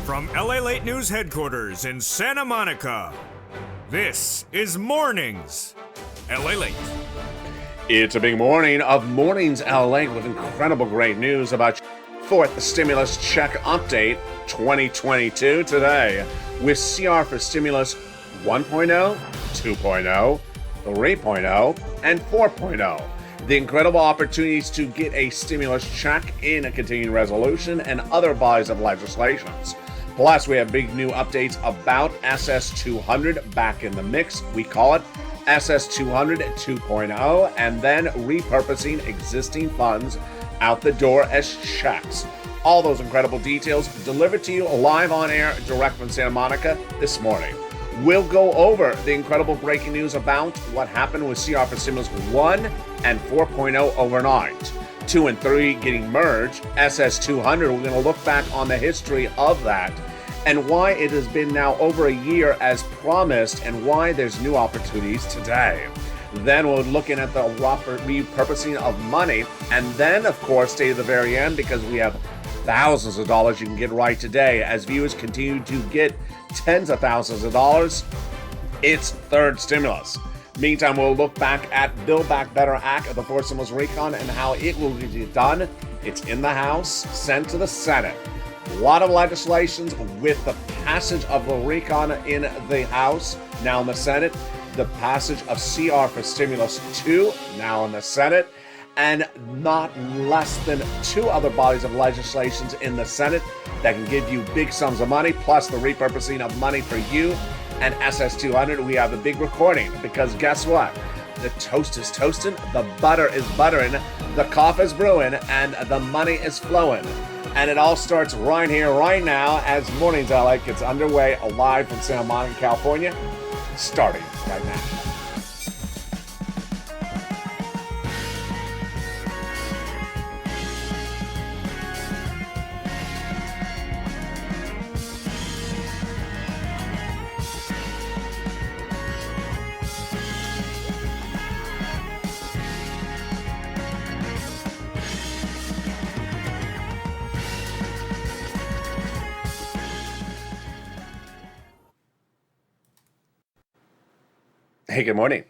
From LALATE News headquarters in Santa Monica, this is Mornings LALATE. It's a big morning of Mornings LA with incredible great news about fourth stimulus check update 2022 today with CR for stimulus 1.0, 2.0, 3.0, and 4.0. The incredible opportunities to get a stimulus check in a continuing resolution and other bodies of legislations. Plus, we have big new updates about SS200 back in the mix. We call it SS200 2.0, and then repurposing existing funds out the door as checks. All those incredible details delivered to you live on air, direct from Santa Monica this morning. We'll go over the incredible breaking news about what happened with CR for Stimulus 1 and 4.0 overnight. 2 and 3 getting merged. SS200, we're going to look back on the history of that and why it has been now over a year as promised and why there's new opportunities today. Then we're looking at the repurposing of money, and then, of course, stay to the very end because we have thousands of dollars you can get right today as viewers continue to get tens of thousands of dollars. It's third stimulus. Meantime, we'll look back at Build Back Better Act of the fourth stimulus recon and how it will be done. It's in the House, sent to the Senate. A lot of legislations with the passage of the recon in the House, now in the Senate. The passage of CR for Stimulus 2, now in the Senate. And not less than 2 other bodies of legislations in the Senate that can give you big sums of money, plus the repurposing of money for you. And SS200, we have the big recording, because guess what? The toast is toasting, the butter is buttering, the coffee is brewing, and the money is flowing. And it all starts right here, right now, as Mornings LA gets underway, live from Santa Monica, California, starting right now. Hey, good morning,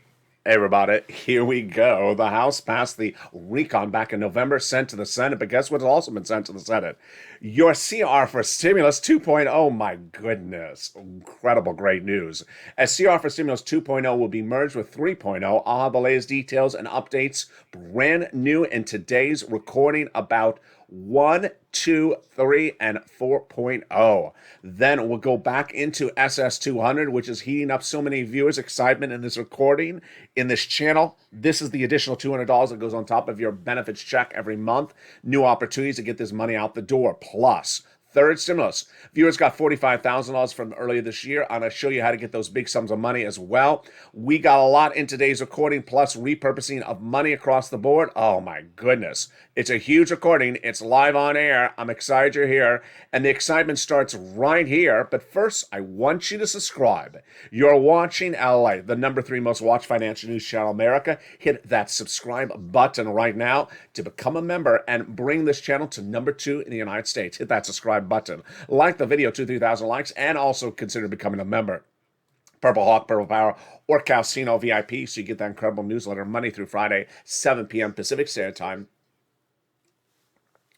everybody. Here we go. The House passed the recon back in November, sent to the Senate, but guess what's also been sent to the Senate? Your CR for Stimulus 2.0. Oh, my goodness. Incredible great news. As CR for Stimulus 2.0 will be merged with 3.0, I'll have the latest details and updates brand new in today's recording about 1, 2, 3, and 4.0. Then we'll go back into SS200, which is heating up so many viewers' excitement in this recording, in this channel. This is the additional $200 that goes on top of your benefits check every month. New opportunities to get this money out the door. Plus, third stimulus. Viewers got $45,000 from earlier this year. I'm going to show you how to get those big sums of money as well. We got a lot in today's recording, plus repurposing of money across the board. Oh my goodness. It's a huge recording. It's live on air. I'm excited you're here. And the excitement starts right here. But first, I want you to subscribe. You're watching LA, the number 3 most watched financial news channel in America. Hit that subscribe button right now to become a member and bring this channel to number 2 in the United States. Hit that subscribe button. Like the video, 2,000-3,000 likes, and also consider becoming a member. Purple Hawk, Purple Power, or Casino VIP, so you get that incredible newsletter Monday through Friday, 7 p.m. Pacific Standard Time,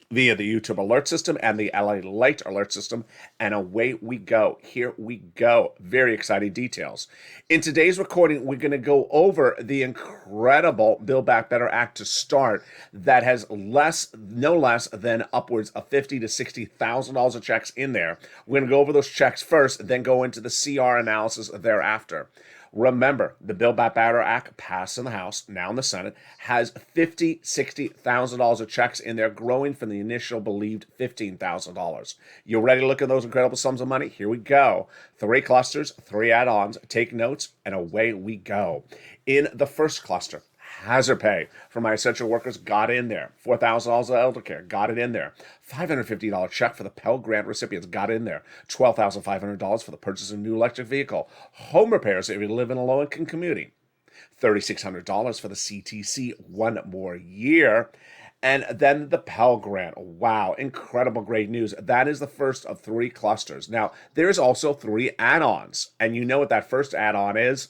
via the YouTube alert system and the LALATE alert system, and away we go. Here we go. Very exciting details. In today's recording, we're going to go over the incredible Build Back Better Act to start that has no less than upwards of $50,000 to $60,000 of checks in there. We're going to go over those checks first, then go into the CR analysis thereafter. Remember, the Build Back Better Act passed in the House, now in the Senate, has $50,000, $60,000 of checks in there, growing from the initial believed $15,000. You ready to look at those incredible sums of money? Here we go. 3 clusters, 3 add-ons. Take notes, and away we go. In the first cluster, hazard pay for my essential workers got in there. $4,000 of elder care got it in there. $550 check for the Pell Grant recipients got in there. $12,500 for the purchase of a new electric vehicle. Home repairs if you live in a low-income community. $3,600 for the CTC one more year. And then the Pell Grant. Wow, incredible, great news. That is the first of 3 clusters. Now, there's also 3 add-ons. And you know what that first add-on is?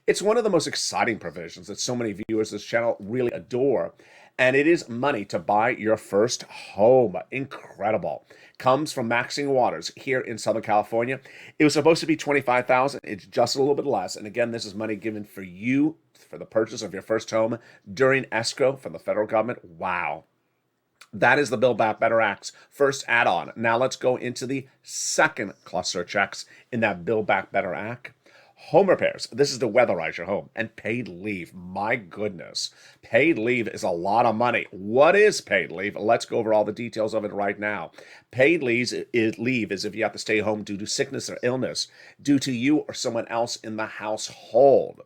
It's one of the most exciting provisions that so many viewers of this channel really adore. And it is money to buy your first home. Incredible. Comes from Maxine Waters here in Southern California. It was supposed to be $25,000. It's just a little bit less. And again, this is money given for you for the purchase of your first home during escrow from the federal government. Wow. That is the Build Back Better Act's first add-on. Now let's go into the second cluster of checks in that Build Back Better Act. Home repairs. This is to weatherize your home. And paid leave. My goodness. Paid leave is a lot of money. What is paid leave? Let's go over all the details of it right now. Paid leave is if you have to stay home due to sickness or illness, due to you or someone else in the household.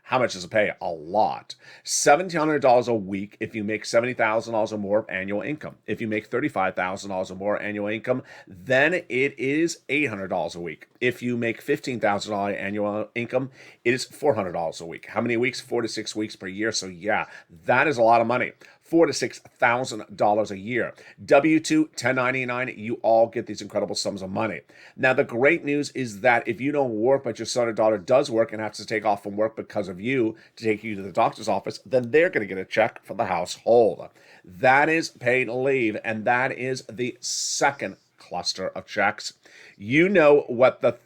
How much does it pay? A lot. $1,700 a week if you make $70,000 or more annual income. If you make $35,000 or more annual income, then it is $800 a week. If you make $15,000 annual income, it is $400 a week. How many weeks? 4 to 6 weeks per year. So yeah, that is a lot of money. $4,000 to $6,000 a year. W-2, 1099, you all get these incredible sums of money. Now, the great news is that if you don't work, but your son or daughter does work and has to take off from work because of you to take you to the doctor's office, then they're going to get a check for the household. That is paid leave, and that is the second cluster of checks. You know what the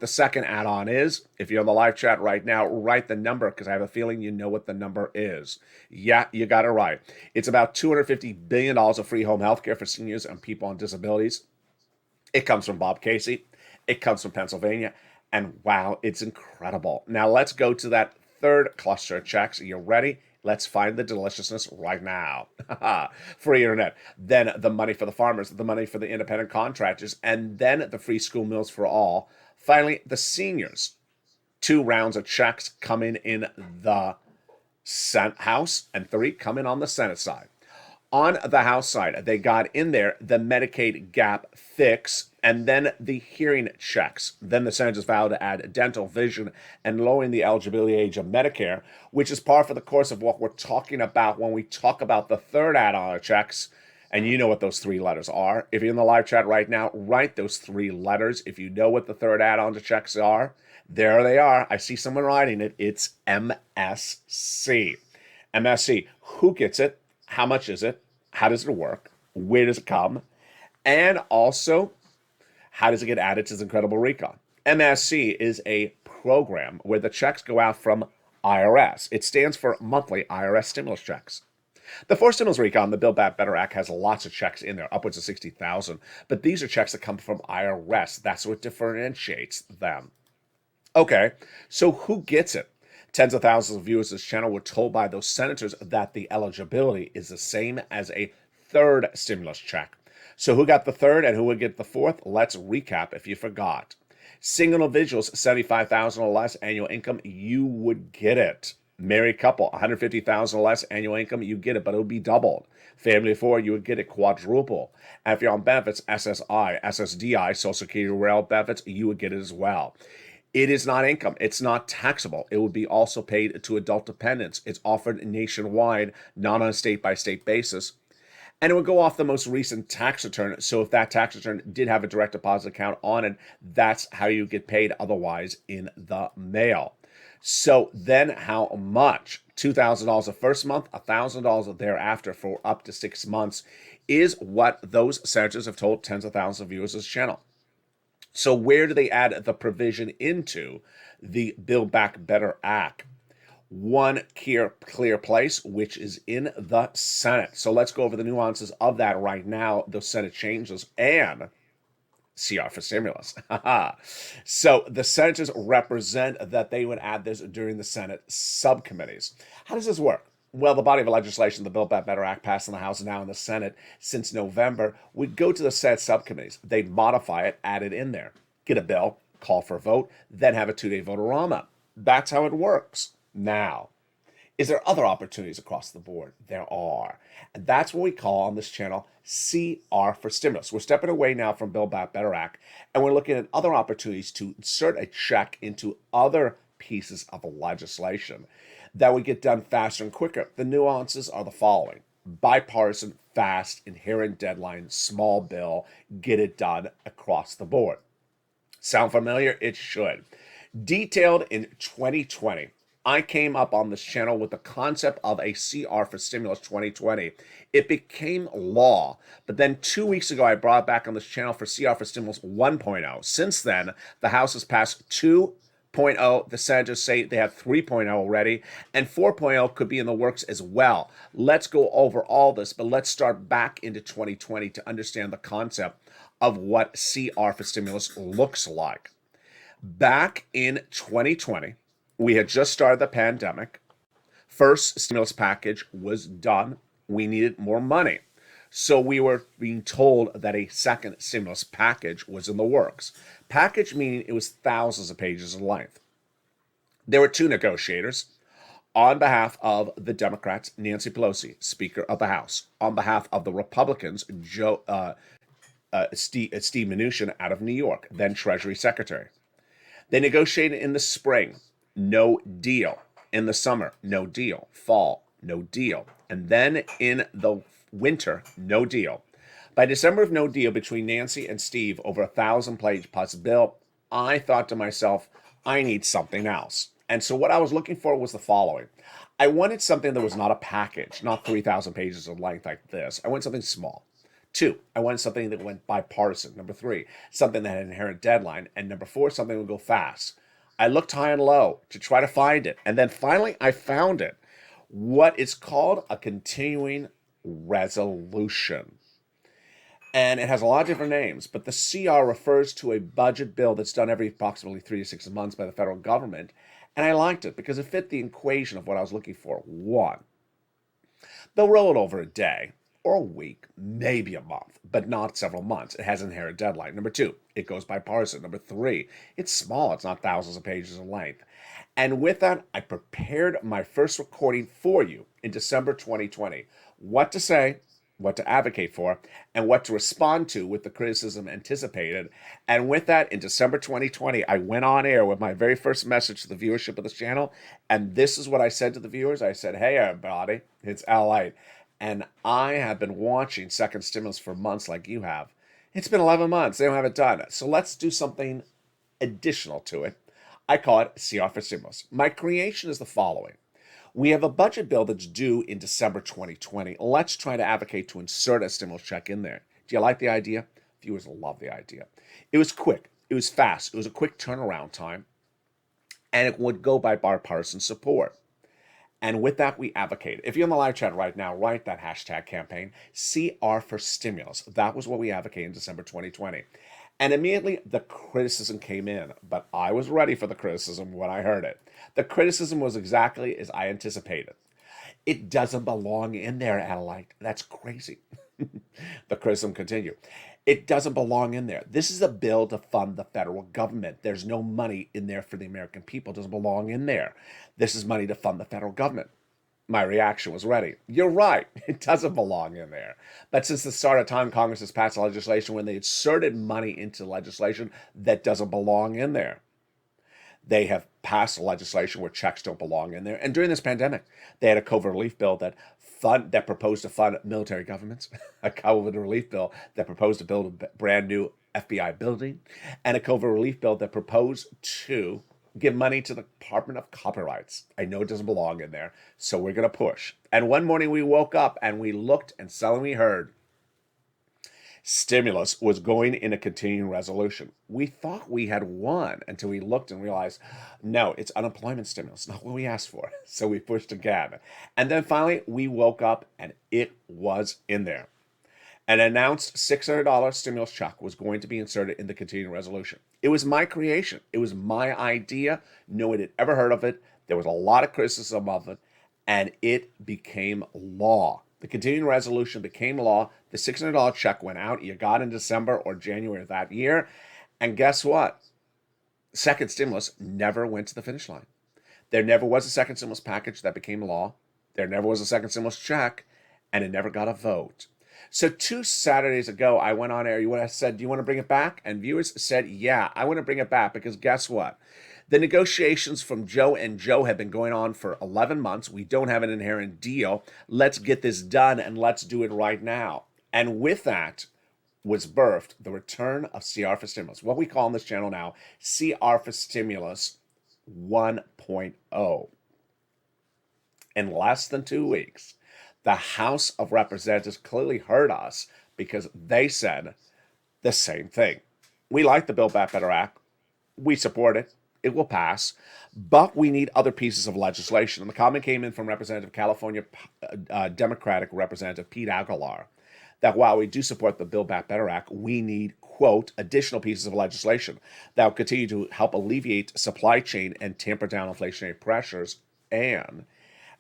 second add-on is. If you're on the live chat right now, write the number because I have a feeling you know what the number is. Yeah, you got it right. It's about $250 billion of free home health care for seniors and people on disabilities. It comes from Bob Casey. It comes from Pennsylvania. And wow, it's incredible. Now let's go to that third cluster of checks. Are you ready? Let's find the deliciousness right now. Free internet. Then the money for the farmers, the money for the independent contractors, and then the free school meals for all. Finally, the seniors. 2 rounds of checks coming in the House and 3 coming on the Senate side. On the House side, they got in there the Medicaid gap fix and then the hearing checks. Then the senators vowed to add dental, vision, and lowering the eligibility age of Medicare, which is par for the course of what we're talking about when we talk about the third add-on of checks. And you know what those 3 letters are. If you're in the live chat right now, write those 3 letters. If you know what the third add-on to checks are, there they are. I see someone writing it. It's MSC. MSC. Who gets it? How much is it? How does it work? Where does it come? And also, how does it get added to this incredible recon? MSC is a program where the checks go out from IRS. It stands for monthly IRS stimulus checks. The 4 stimulus recon, the Build Back Better Act, has lots of checks in there, upwards of 60,000. But these are checks that come from IRS. That's what differentiates them. Okay, so who gets it? Tens of thousands of viewers of this channel were told by those senators that the eligibility is the same as a third stimulus check. So who got the third and who would get the fourth? Let's recap if you forgot. Single individuals, $75,000 or less annual income, you would get it. Married couple, $150,000 or less annual income, you get it, but it would be doubled. Family of 4, you would get it quadruple. And if you're on benefits, SSI, SSDI, Social Security Rail benefits, you would get it as well. It is not income. It's not taxable. It would be also paid to adult dependents. It's offered nationwide, not on a state-by-state basis. And it would go off the most recent tax return. So if that tax return did have a direct deposit account on it, that's how you get paid otherwise in the mail. So then how much? $2,000 the first month, $1,000 thereafter for up to 6 months is what those senators have told tens of thousands of viewers of this channel. So where do they add the provision into the Build Back Better Act? One clear place, which is in the Senate. So let's go over the nuances of that right now, those Senate changes, and CR for stimulus. So the senators represent that they would add this during the Senate subcommittees. How does this work? Well, the body of legislation, the Build Back Better Act, passed in the House and now in the Senate since November, would go to the Senate subcommittees. They'd modify it, add it in there, get a bill, call for a vote, then have a 2-day vote-a-rama. That's how it works. Now, is there other opportunities across the board? There are. And that's what we call on this channel CR for stimulus. We're stepping away now from Build Back Better Act, and we're looking at other opportunities to insert a check into other pieces of legislation that would get done faster and quicker. The nuances are the following. bipartisan, fast, inherent deadline, small bill, get it done across the board. Sound familiar? It should. Detailed in 2020, I came up on this channel with the concept of a CR for Stimulus 2020. It became law, but then 2 weeks ago, I brought it back on this channel for CR for Stimulus 1.0. Since then, the House has passed 2.0. The senators say they have 3.0 already, and 4.0 could be in the works as well. Let's go over all this, but let's start back into 2020 to understand the concept of what CR for Stimulus looks like. Back in 2020, we had just started the pandemic. First stimulus package was done. We needed more money. So we were being told that a second stimulus package was in the works. Package meaning it was thousands of pages in length. There were two negotiators. On behalf of the Democrats, Nancy Pelosi, Speaker of the House. On behalf of the Republicans, Steve Mnuchin out of New York, then Treasury Secretary. They negotiated in the spring, no deal. In the summer, no deal. Fall, no deal. And then in the winter, no deal. By December of no deal between Nancy and Steve over 1,000-page plus bill, I thought to myself, I need something else. And so what I was looking for was the following. I wanted something that was not a package, not 3,000 pages of length like this. I wanted something small. 2, I wanted something that went bipartisan. Number 3, something that had an inherent deadline. And number 4, something that would go fast. I looked high and low to try to find it. And then finally, I found it. What is called a continuing resolution. And it has a lot of different names, but the CR refers to a budget bill that's done every approximately 3 to 6 months by the federal government. And I liked it because it fit the equation of what I was looking for. 1, they'll roll it over a day or a week, maybe a month, but not several months. It has an inherent deadline. Number 2, it goes bipartisan. Number 3, it's small. It's not thousands of pages in length. And with that, I prepared my first recording for you in December 2020. What to say, what to advocate for, and what to respond to with the criticism anticipated. And with that, in December 2020, I went on air with my very first message to the viewership of this channel. And this is what I said to the viewers. I said, hey, everybody, it's LALATE. And I have been watching second stimulus for months like you have. It's been 11 months. They don't have it done. So let's do something additional to it. I call it CR for Stimulus. My creation is the following. We have a budget bill that's due in December 2020. Let's try to advocate to insert a stimulus check in there. Do you like the idea? Viewers love the idea. It was quick. It was fast. It was a quick turnaround time. And it would go by bipartisan support. And with that, we advocated. If you're in the live chat right now, write that hashtag campaign, CR for Stimulus. That was what we advocated in December 2020. And immediately the criticism came in, but I was ready for the criticism when I heard it. The criticism was exactly as I anticipated. It doesn't belong in there, Adelaide. That's crazy. The criticism continued. It doesn't belong in there. This is a bill to fund the federal government. There's no money in there for the American people. It doesn't belong in there. This is money to fund the federal government. My reaction was ready. You're right. It doesn't belong in there. But since the start of time, Congress has passed legislation when they inserted money into legislation that doesn't belong in there. They have passed legislation where checks don't belong in there. And during this pandemic, they had a COVID relief bill that proposed to fund military governments, a COVID relief bill that proposed to build a brand new FBI building, and a COVID relief bill that proposed to give money to the Department of Copyrights. I know it doesn't belong in there, so we're going to push. And one morning we woke up and we looked and suddenly we heard stimulus was going in a continuing resolution. We thought we had won until we looked and realized, no, it's unemployment stimulus, not what we asked for. So we pushed again. And then finally we woke up and it was in there. An announced $600 stimulus check was going to be inserted in the continuing resolution. It was my creation. It was my idea. No one had ever heard of it. There was a lot of criticism of it, and it became law. The continuing resolution became law. The $600 check went out. You got in December or January of that year. And guess what? Second stimulus never went to the finish line. There never was a second stimulus package that became law. There never was a second stimulus check, and it never got a vote. So 2 Saturdays ago, I went on air. I said, do you want to bring it back? And viewers said, yeah, I want to bring it back because guess what? The negotiations from Joe and Joe have been going on for 11 months. We don't have an inherent deal. Let's get this done and let's do it right now. And with that was birthed the return of CR for Stimulus, what we call on this channel now CR for Stimulus 1.0. In less than 2 weeks, the House of Representatives clearly heard us because they said the same thing. We like the Build Back Better Act. We support it. It will pass. But we need other pieces of legislation. And the comment came in from Representative California Democratic Representative Pete Aguilar that while we do support the Build Back Better Act, we need, quote, additional pieces of legislation that will continue to help alleviate supply chain and tamper down inflationary pressures. And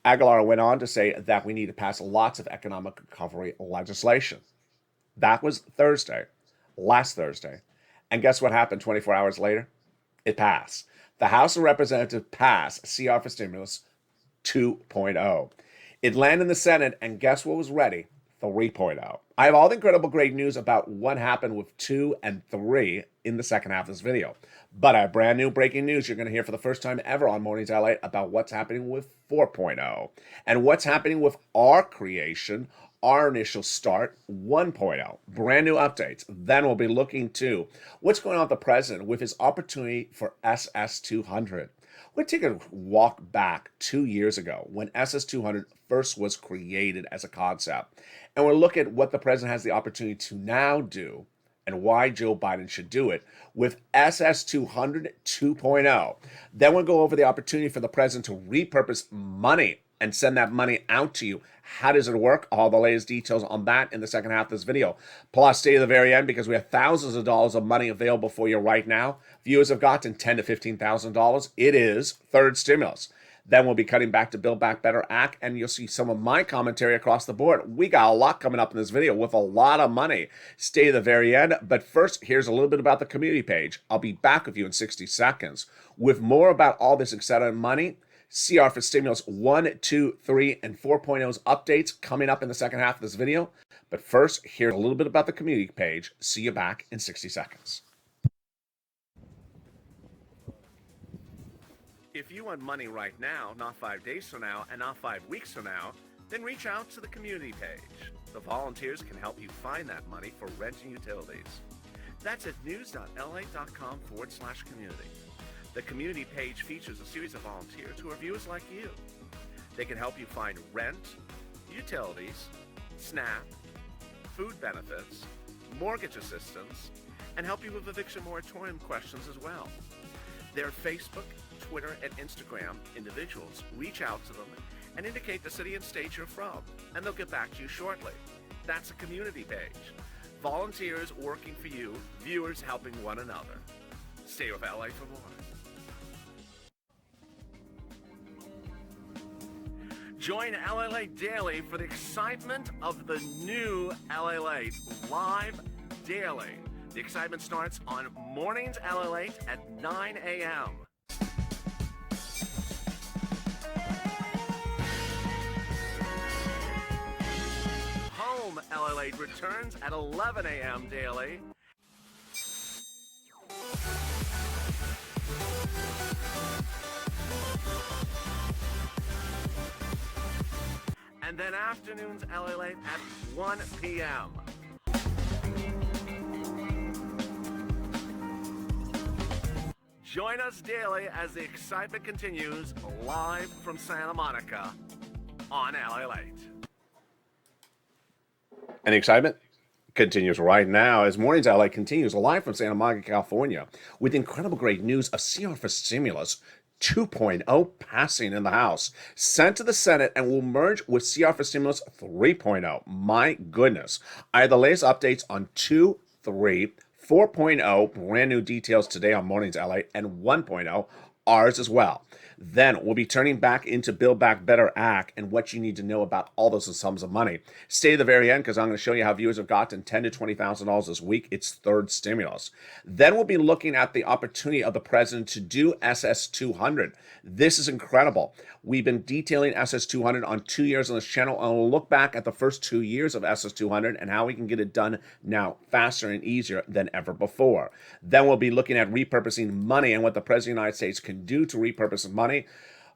Aguilar went on to say that we need to pass lots of economic recovery legislation. That was Thursday, last Thursday. And guess what happened 24 hours later? It passed. The House of Representatives passed CR for Stimulus 2.0. It landed in the Senate, and guess what was ready? 3.0. I have all the incredible great news about what happened with 2 and 3 in the second half of this video. But I have brand new breaking news you're going to hear for the first time ever on Mornings LALATE about what's happening with 4.0 and what's happening with our creation, our initial start, 1.0. Brand new updates. Then we'll be looking to what's going on with the president with his opportunity for SS200. We're going to take a walk back 2 years ago when SS200 first was created as a concept. And we'll look at what the president has the opportunity to now do and why Joe Biden should do it with SS200 2.0. Then we'll go over the opportunity for the president to repurpose money and send that money out to you. How does it work? All the latest details on that in the second half of this video. Plus, stay to the very end because we have thousands of dollars of money available for you right now. Viewers have gotten $10,000 to $15,000. It is third stimulus. Then we'll be cutting back to Build Back Better Act, and you'll see some of my commentary across the board. We got a lot coming up in this video with a lot of money. Stay to the very end. But first, here's a little bit about the community page. I'll be back with you in 60 seconds with more about all this exciting money. CR for Stimulus 1, 2, 3, and 4.0's updates coming up in the second half of this video. But first, here's a little bit about the community page. See you back in 60 seconds. If you want money right now, not 5 days from now, and not 5 weeks from now, then reach out to the community page. The volunteers can help you find that money for rent and utilities. That's at news.la.com/community. The community page features a series of volunteers who are viewers like you. They can help you find rent, utilities, SNAP, food benefits, mortgage assistance, and help you with eviction moratorium questions as well. Their Facebook, Twitter, and Instagram individuals reach out to them and indicate the city and state you're from, and they'll get back to you shortly. That's a community page. Volunteers working for you, viewers helping one another. Stay with LA for more. Join LALATE Daily for the excitement of the new LALATE live daily. The excitement starts on Mornings LALATE at 9 a.m. Home LALATE returns at 11 a.m. daily. And then afternoons LALATE at 1 p.m. Join us daily as the excitement continues live from Santa Monica on LALATE. And the excitement continues right now as Mornings LA continues live from Santa Monica, California with incredible great news of CR for Stimulus 2.0 passing in the House, sent to the Senate, and will merge with CR for Stimulus 3.0. My goodness. I have the latest updates on 2, 3, 4.0, brand new details today on Mornings LA, and 1.0, ours as well. Then we'll be turning back into Build Back Better Act and what you need to know about all those sums of money. Stay to the very end because I'm going to show you how viewers have gotten $10,000 to $20,000 this week. It's third stimulus. Then we'll be looking at the opportunity of the president to do SS200. This is incredible. We've been detailing SS200 on 2 years on this channel, and we'll look back at the first 2 years of SS200 and how we can get it done now faster and easier than ever before. Then we'll be looking at repurposing money and what the President of the United States can do to repurpose money.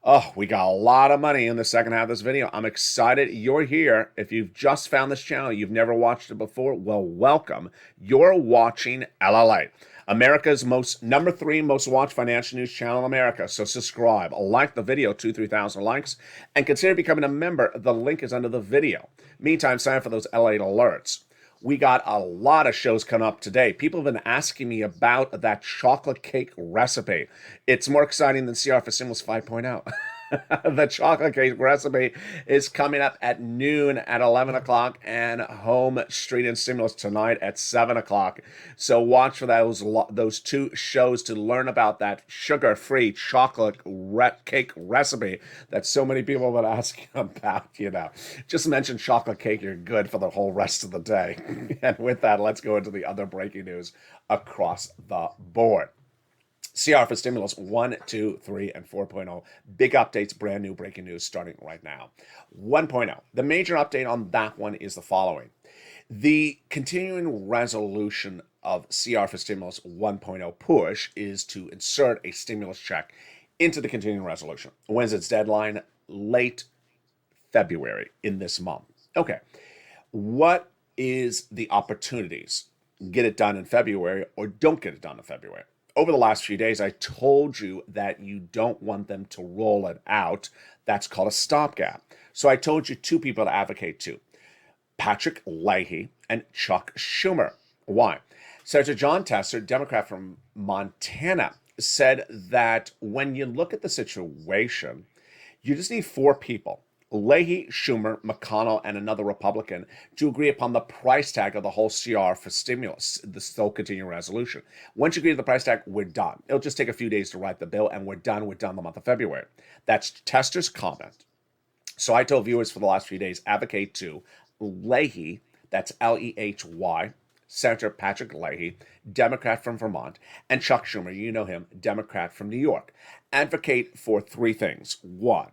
Oh, we got a lot of money in the second half of this video. I'm excited you're here. If you've just found this channel, you've never watched it before, well, welcome. You're watching LALATE, America's number 3 most watched financial news channel in America. So subscribe, like the video, 2,000-3,000 likes, and consider becoming a member. The link is under the video. Meantime, sign up for those LALATE alerts. We got a lot of shows coming up today. People have been asking me about that chocolate cake recipe. It's more exciting than CR for Stimulus 5.0. The chocolate cake recipe is coming up at noon at 11 o'clock and Home Street and Stimulus tonight at 7 o'clock. So watch for those 2 shows to learn about that sugar-free chocolate cake recipe that so many people have been asking about, Just mention chocolate cake, you're good for the whole rest of the day. And with that, let's go into the other breaking news across the board. CR for Stimulus 1, 2, 3, and 4.0. Big updates, brand new breaking news starting right now. 1.0. The major update on that one is the following. The continuing resolution of CR for Stimulus 1.0 push is to insert a stimulus check into the continuing resolution. When's its deadline? Late February in this month. Okay. What is the opportunities? Get it done in February or don't get it done in February. Over the last few days, I told you that you don't want them to roll it out. That's called a stopgap. So I told you 2 people to advocate to, Patrick Leahy and Chuck Schumer. Why? Senator John Tester, Democrat from Montana, said that when you look at the situation, you just need 4 people, Leahy, Schumer, McConnell, and another Republican, to agree upon the price tag of the whole CR for stimulus, the still continuing resolution. Once you agree to the price tag, we're done. It'll just take a few days to write the bill, and we're done. We're done the month of February. That's Tester's comment. So I told viewers for the last few days, advocate to Leahy, that's Lehy, Senator Patrick Leahy, Democrat from Vermont, and Chuck Schumer, you know him, Democrat from New York. Advocate for 3 things. 1,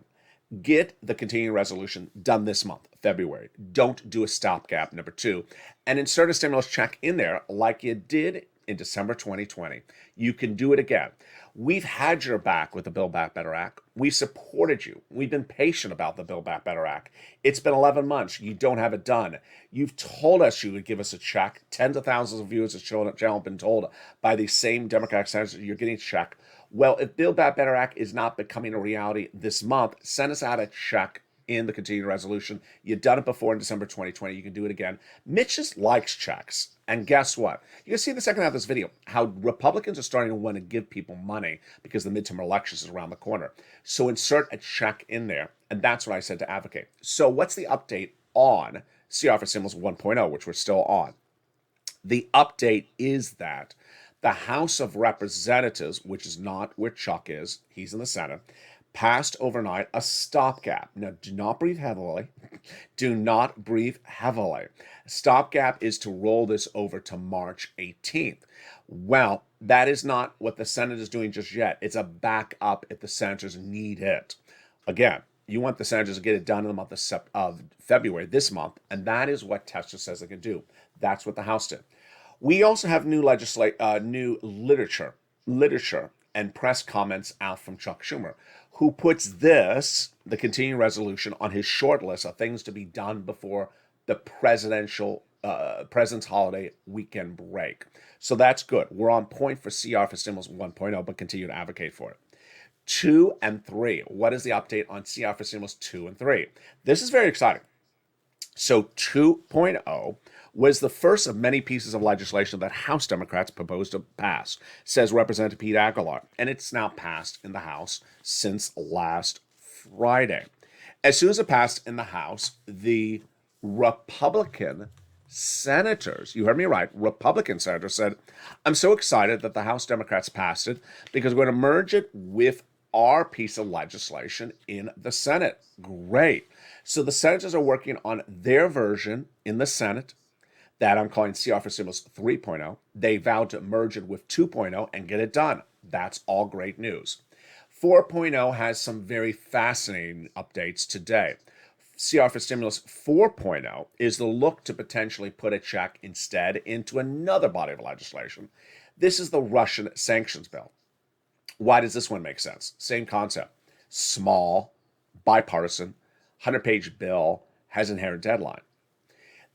get the continuing resolution done this month, February. Don't do a stopgap, number 2. And insert a stimulus check in there like you did in December 2020. You can do it again. We've had your back with the Build Back Better Act. We supported you. We've been patient about the Build Back Better Act. It's been 11 months. You don't have it done. You've told us you would give us a check. Tens of thousands of viewers of the channel have been told by these same Democratic senators you're getting a check. Well, if Build Back Better Act is not becoming a reality this month, send us out a check in the continuing resolution. You've done it before in December 2020. You can do it again. Mitch just likes checks. And guess what? You can see in the second half of this video how Republicans are starting to want to give people money because the midterm elections is around the corner. So insert a check in there. And that's what I said to advocate. So what's the update on CR for Stimulus 1.0, which we're still on? The update is that the House of Representatives, which is not where Chuck is, he's in the Senate, passed overnight a stopgap. Now, do not breathe heavily. Do not breathe heavily. Stopgap is to roll this over to March 18th. Well, that is not what the Senate is doing just yet. It's a backup if the senators need it. Again, you want the senators to get it done in the month of February, this month, and that is what Tester says they can do. That's what the House did. We also have new literature and press comments out from Chuck Schumer, who puts the continuing resolution, on his short list of things to be done before the president's holiday weekend break. So that's good. We're on point for CR for Stimulus 1.0, but continue to advocate for it. 2 and 3. What is the update on CR for Stimulus 2 and 3? This is very exciting. So 2.0 was the first of many pieces of legislation that House Democrats proposed to pass, says Representative Pete Aguilar, and it's now passed in the House since last Friday. As soon as it passed in the House, the Republican senators, you heard me right, Republican senators said, I'm so excited that the House Democrats passed it because we're going to merge it with our piece of legislation in the Senate. Great. So the senators are working on their version in the Senate that I'm calling CR for Stimulus 3.0. They vowed to merge it with 2.0 and get it done. That's all great news. 4.0 has some very fascinating updates today. CR for Stimulus 4.0 is the look to potentially put a check instead into another body of legislation. This is the Russian sanctions bill. Why does this one make sense? Same concept. Small, bipartisan, 100-page bill has inherent deadline.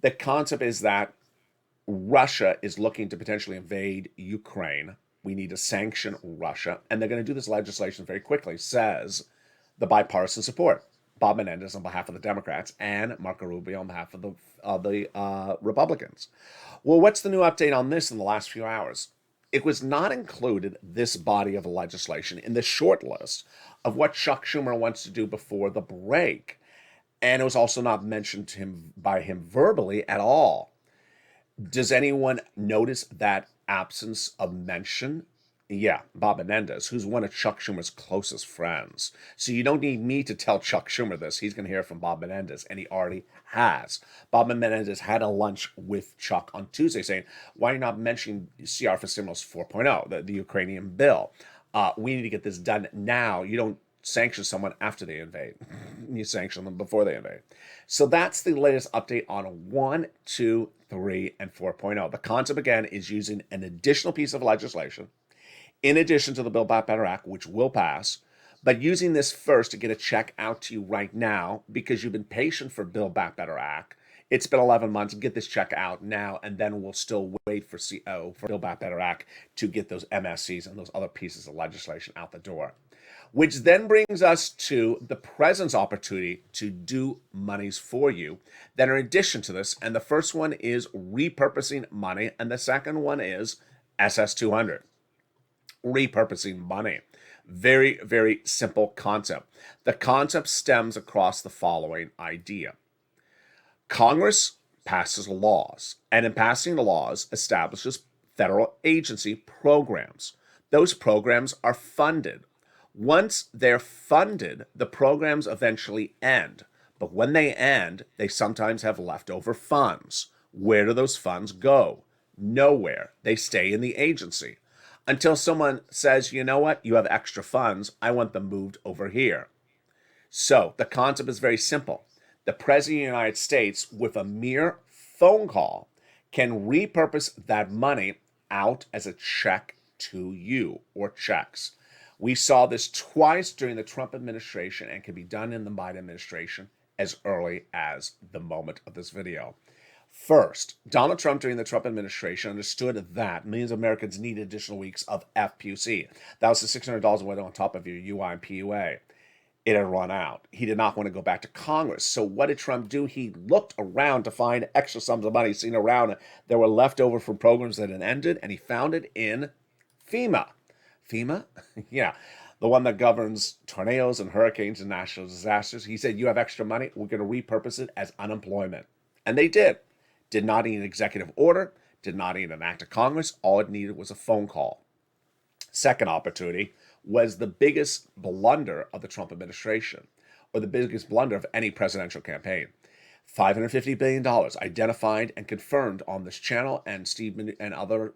The concept is that Russia is looking to potentially invade Ukraine. We need to sanction Russia, and they're going to do this legislation very quickly, says the bipartisan support. Bob Menendez on behalf of the Democrats and Marco Rubio on behalf of the Republicans. Well, what's the new update on this in the last few hours? It was not included, this body of legislation, in the short list of what Chuck Schumer wants to do before the break. And it was also not mentioned to him by him verbally at all. Does anyone notice that absence of mention? Yeah, Bob Menendez, who's one of Chuck Schumer's closest friends. So you don't need me to tell Chuck Schumer this. He's going to hear from Bob Menendez, and he already has. Bob Menendez had a lunch with Chuck on Tuesday saying, why are you not mentioning CR for Stimulus 4.0, the Ukrainian bill? We need to get this done now. You don't sanction someone after they invade. You sanction them before they invade. So that's the latest update on 1, 2, 3, and 4.0. The concept, again, is using an additional piece of legislation in addition to the Build Back Better Act, which will pass, but using this first to get a check out to you right now because you've been patient for Build Back Better Act. It's been 11 months. Get this check out now, and then we'll still wait for Build Back Better Act to get those MSCs and those other pieces of legislation out the door. Which then brings us to the president's opportunity to do monies for you that are in addition to this. And the first one is repurposing money, and the second one is SS200. Repurposing money. Very, very simple concept. The concept stems across the following idea. Congress passes laws, and in passing the laws, establishes federal agency programs. Those programs are funded. Once they're funded, the programs eventually end. But when they end, they sometimes have leftover funds. Where do those funds go? Nowhere. They stay in the agency. Until someone says, you know what, you have extra funds, I want them moved over here. So the concept is very simple. The President of the United States, with a mere phone call, can repurpose that money out as a check to you, or checks. We saw this twice during the Trump administration and can be done in the Biden administration as early as the moment of this video. First, Donald Trump during the Trump administration understood that millions of Americans need additional weeks of FPC. That was the $600 a week on top of your UI and PUA. It had run out. He did not want to go back to Congress. So what did Trump do? He looked around to find extra sums of money seen around that were left over from programs that had ended, and he found it in FEMA. FEMA? Yeah. The one that governs tornadoes and hurricanes and national disasters. He said, you have extra money, we're going to repurpose it as unemployment. And they did. Did not need an executive order, did not need an act of Congress. All it needed was a phone call. Second opportunity was the biggest blunder of the Trump administration, or the biggest blunder of any presidential campaign. $550 billion identified and confirmed on this channel, and Steve and other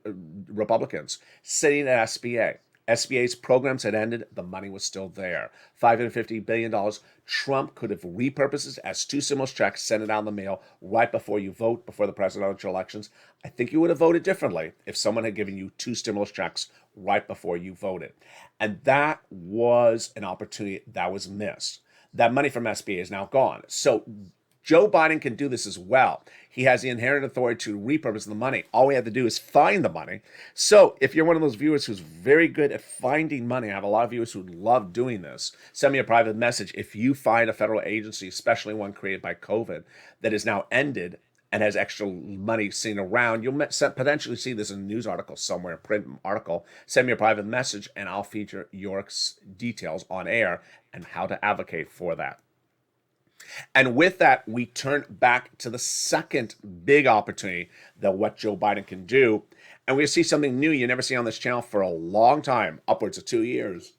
Republicans sitting at SBA. SBA's programs had ended. The money was still there. $550 billion. Trump could have repurposed it as two stimulus checks, sent it out in the mail right before you vote, before the presidential elections. I think you would have voted differently if someone had given you two stimulus checks right before you voted. And that was an opportunity that was missed. That money from SBA is now gone. So Joe Biden can do this as well. He has the inherent authority to repurpose the money. All we have to do is find the money. So if you're one of those viewers who's very good at finding money, I have a lot of viewers who love doing this. Send me a private message. If you find a federal agency, especially one created by COVID, that is now ended and has extra money seen around, you'll potentially see this in a news article somewhere, a print article. Send me a private message and I'll feature your details on air and how to advocate for that. And with that, we turn back to the second big opportunity that what Joe Biden can do. And we see something new you never see on this channel for a long time, upwards of 2 years.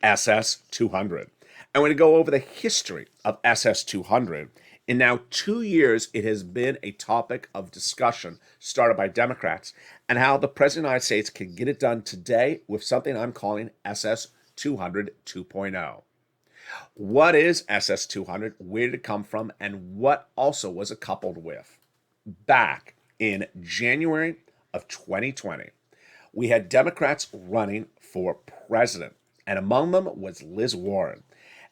SS 200. I'm going to go over the history of SS 200. In now 2 years, it has been a topic of discussion started by Democrats and how the President of the United States can get it done today with something I'm calling SS 200 2.0. What is SS 200? Where did it come from? And what also was it coupled with? Back in January of 2020, we had Democrats running for president, and among them was Liz Warren.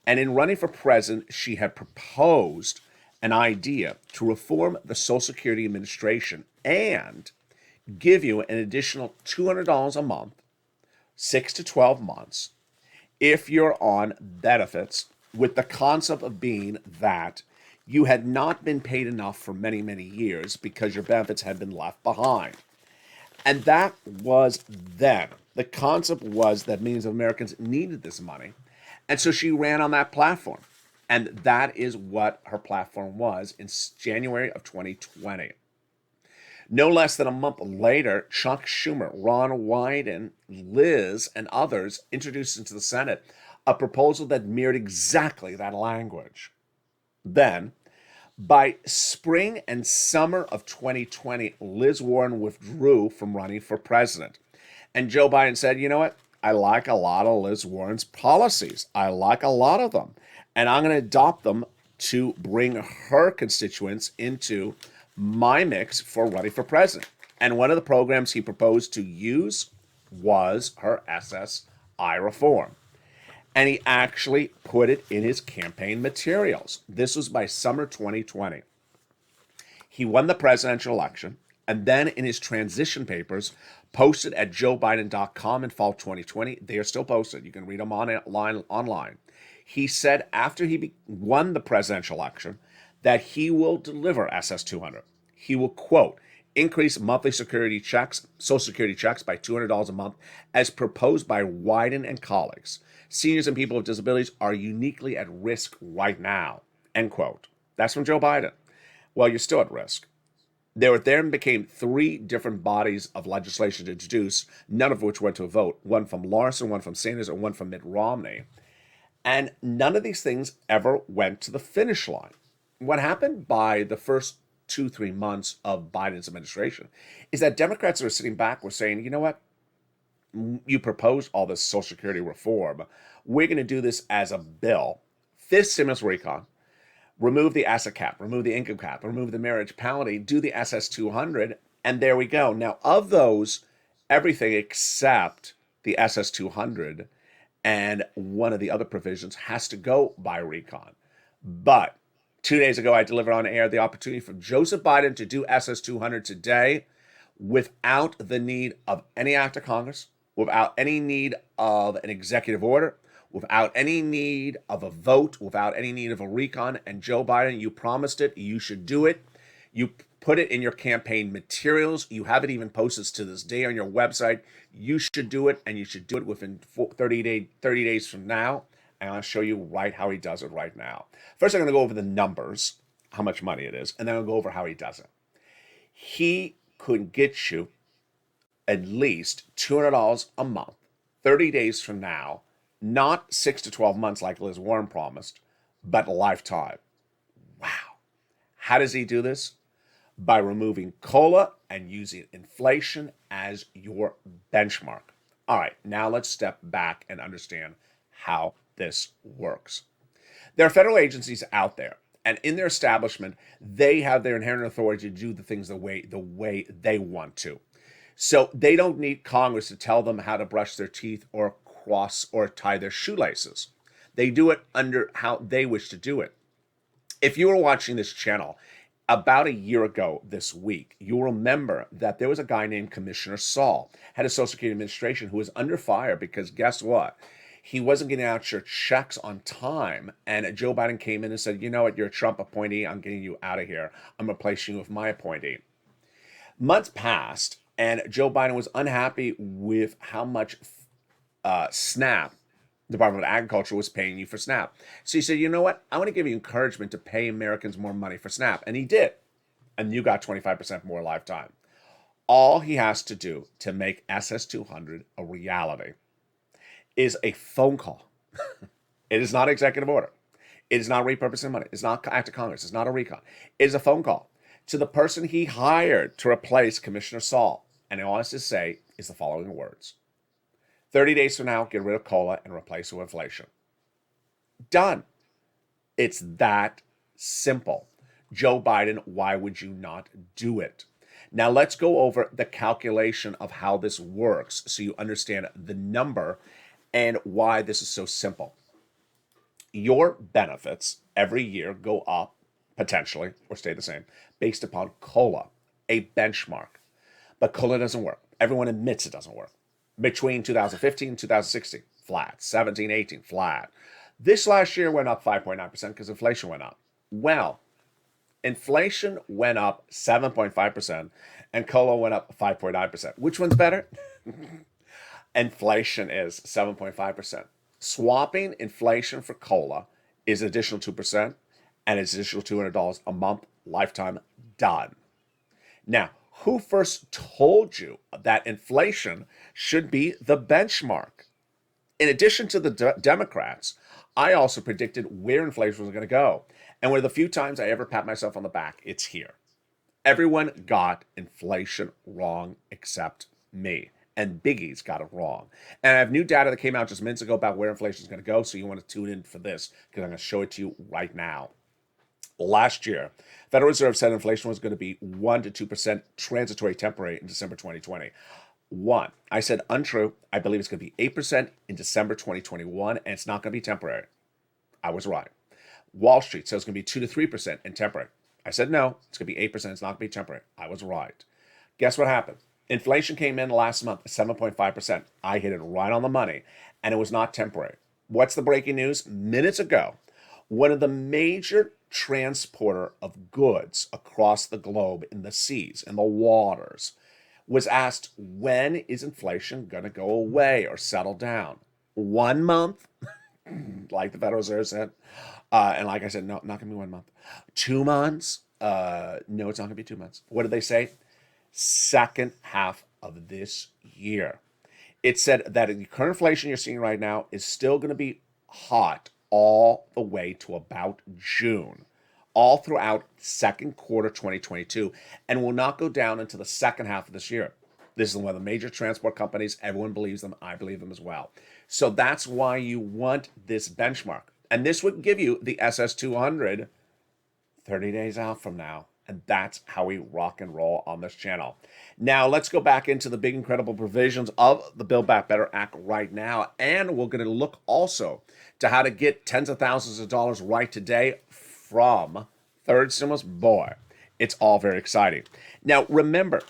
And in running for president, she had proposed an idea to reform the Social Security Administration and give you an additional $200 a month, 6 to 12 months, if you're on benefits, with the concept of being that you had not been paid enough for many, many years because your benefits had been left behind. And that was then. The concept was that millions of Americans needed this money. And so she ran on that platform. And that is what her platform was in January of 2020. No less than a month later, Chuck Schumer, Ron Wyden, Liz, and others introduced into the Senate a proposal that mirrored exactly that language. Then, by spring and summer of 2020, Liz Warren withdrew from running for president. And Joe Biden said, you know what? I like a lot of Liz Warren's policies. I like a lot of them. And I'm going to adopt them to bring her constituents into my mix for running for president. And one of the programs he proposed to use was her SSI reform. And he actually put it in his campaign materials. This was by summer 2020. He won the presidential election, and then in his transition papers, posted at joebiden.com in fall 2020, they are still posted. You can read them online. He said after he won the presidential election that he will deliver SS 200. He will, quote, increase monthly Social Security checks by $200 a month as proposed by Wyden and colleagues. Seniors and people with disabilities are uniquely at risk right now, end quote. That's from Joe Biden. Well, you're still at risk. There then became 3 different bodies of legislation to introduce, none of which went to a vote. One from Larson, one from Sanders, and one from Mitt Romney. And none of these things ever went to the finish line. What happened by the first 2-3 months of Biden's administration is that Democrats are sitting back were saying, you know what? You proposed all this Social Security reform. We're going to do this as a bill. Fifth stimulus recon. Remove the asset cap, remove the income cap, remove the marriage penalty, do the SS 200, and there we go. Now, of those, everything except the SS 200 and one of the other provisions has to go by recon. But 2 days ago, I delivered on air the opportunity for Joseph Biden to do SS 200 today without the need of any act of Congress, without any need of an executive order, without any need of a vote, without any need of a recon. And Joe Biden, you promised it. You should do it. You put it in your campaign materials. You have it even posted to this day on your website. You should do it, and you should do it within 30 days from now. And I'll show you right how he does it right now. First, I'm going to go over the numbers, how much money it is, and then I'll go over how he does it. He could get you at least $200 a month, 30 days from now, not 6 to 12 months like Liz Warren promised, but a lifetime. Wow. How does he do this? By removing COLA and using inflation as your benchmark. All right, now let's step back and understand how this works. There are federal agencies out there, and in their establishment, they have their inherent authority to do the things the way they want to. So they don't need Congress to tell them how to brush their teeth or cross or tie their shoelaces. They do it under how they wish to do it. If you were watching this channel about a year ago this week, you'll remember that there was a guy named Commissioner Saul, head of Social Security Administration, who was under fire because guess what? He wasn't getting out your checks on time. And Joe Biden came in and said, you know what, you're a Trump appointee. I'm getting you out of here. I'm replacing you with my appointee. Months passed, and Joe Biden was unhappy with how much SNAP, Department of Agriculture, was paying you for SNAP. So he said, you know what? I want to give you encouragement to pay Americans more money for SNAP. And he did. And you got 25% more lifetime. All he has to do to make SS 200 a reality is a phone call. It is not executive order. It is not repurposing money. It's not act of Congress. It's not a recon. It is a phone call to the person he hired to replace Commissioner Saul. And all he has to say is the following words. 30 days from now, get rid of COLA and replace it with inflation. Done. It's that simple. Joe Biden, why would you not do it? Now let's go over the calculation of how this works so you understand the number and why this is so simple. Your benefits every year go up, potentially, or stay the same, based upon COLA, a benchmark. But COLA doesn't work. Everyone admits it doesn't work. Between 2015 and 2016, flat. 17, 18, flat. This last year went up 5.9% because inflation went up. Well, inflation went up 7.5% and COLA went up 5.9%. Which one's better? Inflation is 7.5%. Swapping inflation for COLA is an additional 2% and it's additional $200 a month, lifetime, done. Now, who first told you that inflation should be the benchmark? In addition to the Democrats, I also predicted where inflation was going to go. And one of the few times I ever pat myself on the back, it's here. Everyone got inflation wrong except me. And Biggie's got it wrong. And I have new data that came out just minutes ago about where inflation is going to go, so you want to tune in for this because I'm going to show it to you right now. Last year, Federal Reserve said inflation was going to be 1 to 2% transitory temporary in December 2020. I said untrue. I believe it's going to be 8% in December 2021, and it's not going to be temporary. I was right. Wall Street says it's going to be 2 to 3% in temporary. I said no, it's going to be 8%, it's not going to be temporary. I was right. Guess what happened? Inflation came in last month at 7.5%. I hit it right on the money, and it was not temporary. What's the breaking news? Minutes ago, one of the major transporter of goods across the globe in the seas, in the waters, was asked, when is inflation going to go away or settle down? 1 month, like the Federal Reserve said. And like I said, no, not going to be 1 month. 2 months? No, it's not going to be 2 months. What did they say? Second half of this year. It said that the current inflation you're seeing right now is still going to be hot all the way to about June, all throughout second quarter 2022, and will not go down until the second half of this year. This is one of the major transport companies. Everyone believes them. I believe them as well. So that's why you want this benchmark. And this would give you the SS200 30 days out from now. And that's how we rock and roll on this channel. Now, let's go back into the big, incredible provisions of the Build Back Better Act right now. And we're going to look also to how to get tens of thousands of dollars right today from third stimulus. Boy, it's all very exciting. Now, remember,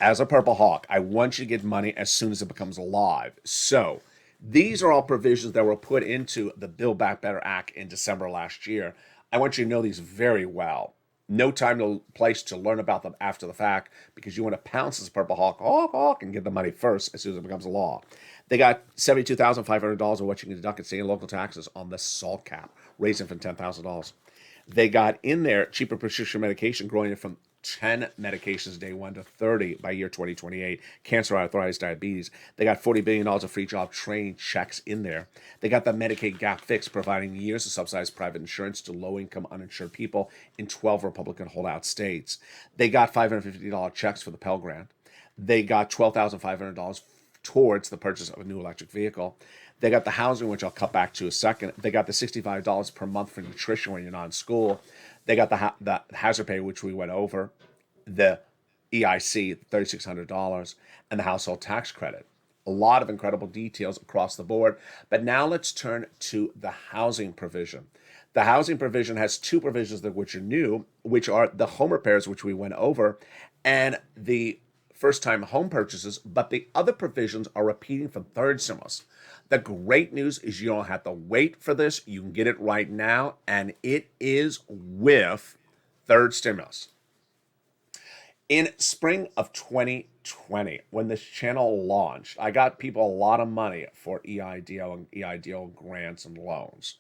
as a Purple Hawk, I want you to get money as soon as it becomes live. So these are all provisions that were put into the Build Back Better Act in December last year. I want you to know these very well. No time to place to learn about them after the fact because you want to pounce as a Purple Hawk, and get the money first as soon as it becomes a law. They got $72,500 of what you can deduct in state and local taxes on the SALT cap, raising from $10,000. They got in there cheaper prescription medication, growing it from 10 medications day 1 to 30 by year 2028. Cancer, arthritis, diabetes. They got $40 billion of free job training checks in there. They got the Medicaid gap fix, providing years of subsidized private insurance to low-income uninsured people in 12 Republican holdout states. They got $550 checks for the Pell Grant. They got $12,500 towards the purchase of a new electric vehicle. They got the housing, which I'll cut back to a second. They got the $65 per month for nutrition when you're not in school. They got the hazard pay, which we went over, the EIC, $3,600, and the household tax credit. A lot of incredible details across the board. But now let's turn to the housing provision. The housing provision has two provisions that which are new, which are the home repairs, which we went over, and the first-time home purchases. But the other provisions are repeating from third stimulus. The great news is you don't have to wait for this. You can get it right now, and it is with third stimulus. In spring of 2020, when this channel launched, I got people a lot of money for EIDL and EIDL grants and loans.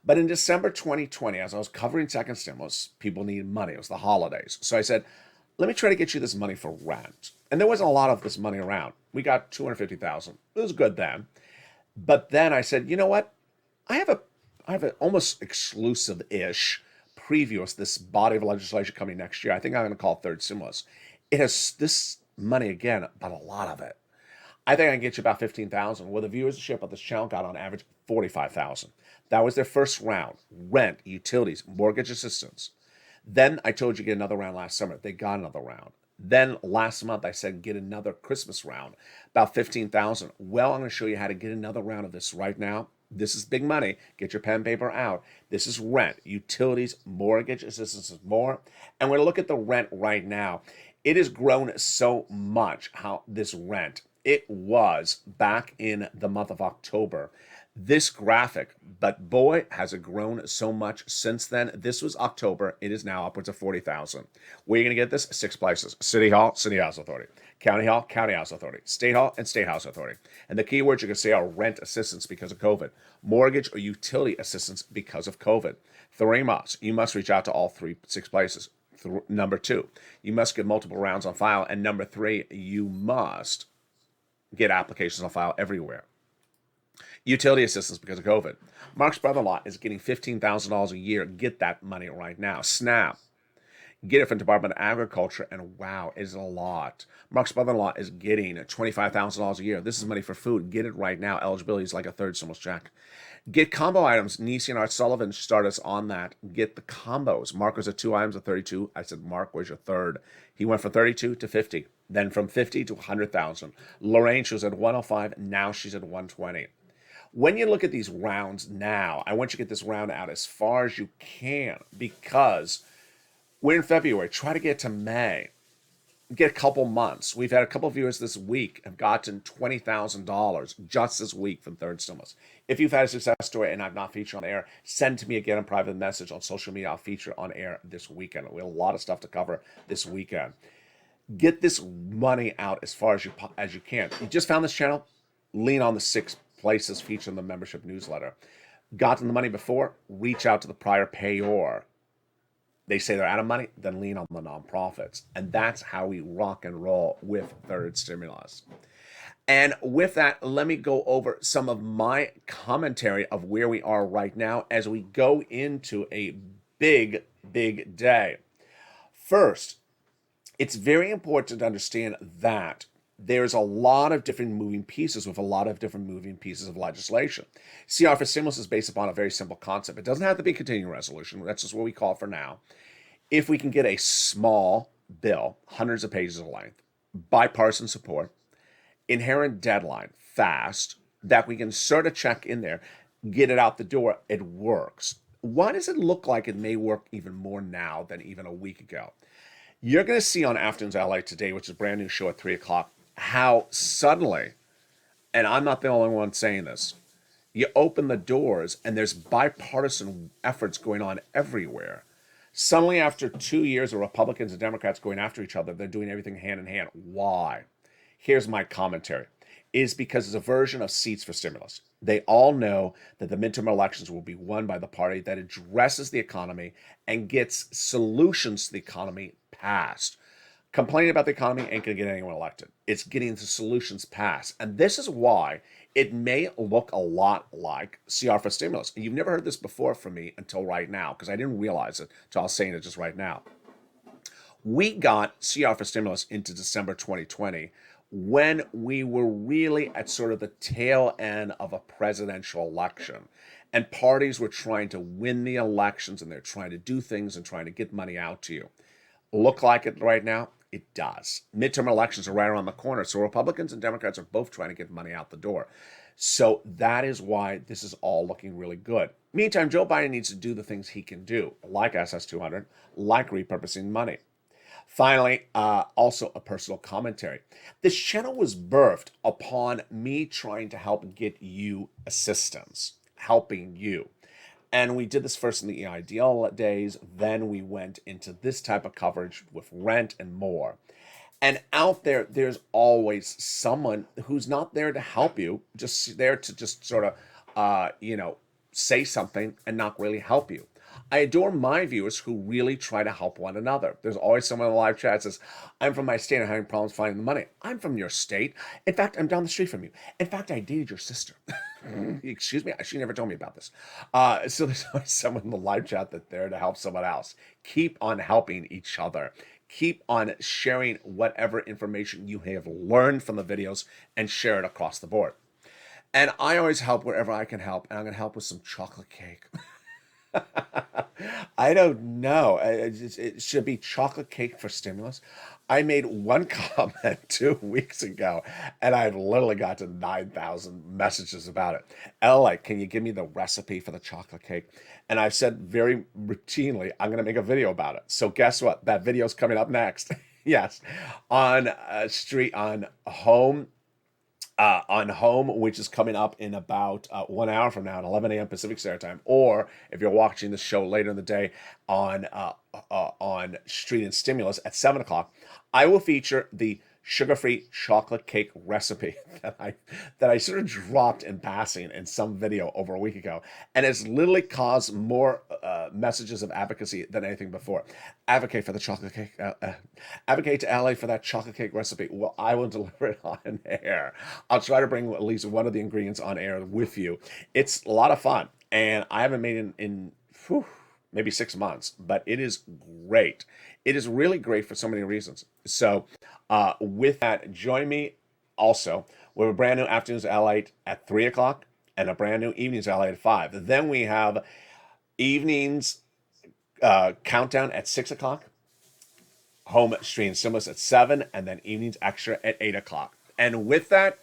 But in December 2020, as I was covering second stimulus, people needed money. It was the holidays. So I said, let me try to get you this money for rent. And there wasn't a lot of this money around. We got $250,000. It was good then. But then I said, you know what? I have an almost exclusive-ish preview of this body of legislation coming next year. I think I'm going to call it third stimulus. It has this money again, but a lot of it. I think I can get you about 15,000. Well, the viewership of this channel got on average 45,000. That was their first round. Rent, utilities, mortgage assistance. Then I told you get another round last summer. They got another round. Then last month I said get another Christmas round, about 15,000. Well, I'm going to show you how to get another round of this right now. This is big money. Get your pen and paper out. This is rent, utilities, mortgage assistance, and more. And we're going to look at the rent right now. It has grown so much, how this rent. It was back in the month of October. This graphic, but boy, has it grown so much since then. This was October. It is now upwards of 40,000. Where are you going to get this? 6 places. City Hall, City House Authority. County Hall, County House Authority. State Hall, and State House Authority. And the keywords you can say are rent assistance because of COVID, mortgage or utility assistance because of COVID. 3 months. You must reach out to all 6 places. Number 2, you must get multiple rounds on file. And number 3, you must get applications on file everywhere. Utility assistance because of COVID. Mark's brother-in-law is getting $15,000 a year. Get that money right now. SNAP. Get it from Department of Agriculture, and wow, it is a lot. Mark's brother-in-law is getting $25,000 a year. This is money for food. Get it right now. Eligibility is like a third stimulus check. Get combo items. Nisi and Art Sullivan started us on that. Get the combos. Mark was at 2 items at 32. I said, Mark, where's your third? He went from 32 to 50. Then from 50 to 100,000. Lorraine, she was at 105. Now she's at 120. When you look at these rounds now, I want you to get this round out as far as you can because we're in February. Try to get to May. Get a couple months. We've had a couple of viewers this week have gotten $20,000 just this week from third stimulus. If you've had a success story and I've not featured on air, send to me again a private message on social media. I'll feature on air this weekend. We have a lot of stuff to cover this weekend. Get this money out as far as you can. You just found this channel? Lean on the 6 places featured in the membership newsletter. Gotten the money before? Reach out to the prior payor. They say they're out of money, then lean on the nonprofits. And that's how we rock and roll with third stimulus. And with that, let me go over some of my commentary of where we are right now as we go into a big, big day. First, it's very important to understand that there's a lot of different moving pieces with a lot of different moving pieces of legislation. CR for stimulus is based upon a very simple concept. It doesn't have to be a continuing resolution. That's just what we call it for now. If we can get a small bill, hundreds of pages of length, bipartisan support, inherent deadline, fast, that we can insert a check in there, get it out the door, it works. Why does it look like it may work even more now than even a week ago? You're going to see on Afternoons LALATE today, which is a brand new show at 3 o'clock, how suddenly, and I'm not the only one saying this, you open the doors and there's bipartisan efforts going on everywhere. Suddenly, after 2 years of Republicans and Democrats going after each other, they're doing everything hand in hand. Why? Here's my commentary. It is because it's a version of seats for stimulus. They all know that the midterm elections will be won by the party that addresses the economy and gets solutions to the economy passed. Complaining about the economy ain't going to get anyone elected. It's getting the solutions passed. And this is why it may look a lot like CR for stimulus. And you've never heard this before from me until right now, because I didn't realize it until I was saying it just right now. We got CR for stimulus into December 2020 when we were really at sort of the tail end of a presidential election. And parties were trying to win the elections, and they're trying to do things and trying to get money out to you. Look like it right now? It does. Midterm elections are right around the corner, so Republicans and Democrats are both trying to get money out the door. So that is why this is all looking really good. Meantime, Joe Biden needs to do the things he can do, like SS200, like repurposing money. Finally, also a personal commentary. This channel was birthed upon me trying to help get you assistance, helping you. And we did this first in the EIDL days. Then we went into this type of coverage with rent and more. And out there, there's always someone who's not there to help you, just there to just sort of, say something and not really help you. I adore my viewers who really try to help one another. There's always someone in the live chat that says, I'm from my state and having problems finding the money. I'm from your state. In fact, I'm down the street from you. In fact, I dated your sister. Excuse me? She never told me about this. So there's always someone in the live chat that's there to help someone else. Keep on helping each other. Keep on sharing whatever information you have learned from the videos and share it across the board. And I always help wherever I can help, and I'm going to help with some chocolate cake. I don't know. It should be chocolate cake for stimulus. I made one comment 2 weeks ago, and I've literally got to 9,000 messages about it. LALATE, can you give me the recipe for the chocolate cake? And I've said very routinely, I'm going to make a video about it. So guess what? That video is coming up next. Yes, on home, which is coming up in about 1 hour from now at 11 a.m. Pacific Standard Time, or if you're watching the show later in the day on Street and Stimulus at 7 o'clock, I will feature the sugar-free chocolate cake recipe that I sort of dropped in passing in some video over a week ago, and it's literally caused more messages of advocacy than anything before. Advocate for the chocolate cake. Advocate to LA for that chocolate cake recipe. Well, I will deliver it on air. I'll try to bring at least one of the ingredients on air with you. It's a lot of fun, and I haven't made it in maybe 6 months, but it is great. It is really great for so many reasons. So with that, join me also with a brand new Afternoons LALATE at 3 o'clock and a brand new Evenings LALATE at 5. Then we have Evenings Countdown at 6 o'clock, Home Stream Stimulus at 7, and then Evenings Extra at 8 o'clock. And with that,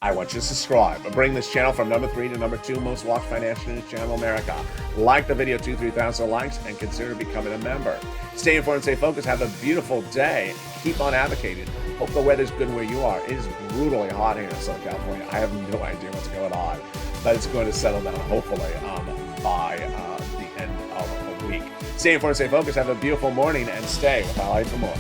I want you to subscribe and bring this channel from number 3 to number 2 most watched financial news channel in America. Like the video, 3,000 likes, and consider becoming a member. Stay informed and stay focused. Have a beautiful day. Keep on advocating. Hope the weather's good where you are. It is brutally hot here in Southern California. I have no idea what's going on, but it's going to settle down hopefully by the end of the week. Stay informed and stay focused. Have a beautiful morning, and stay with LALATE for more.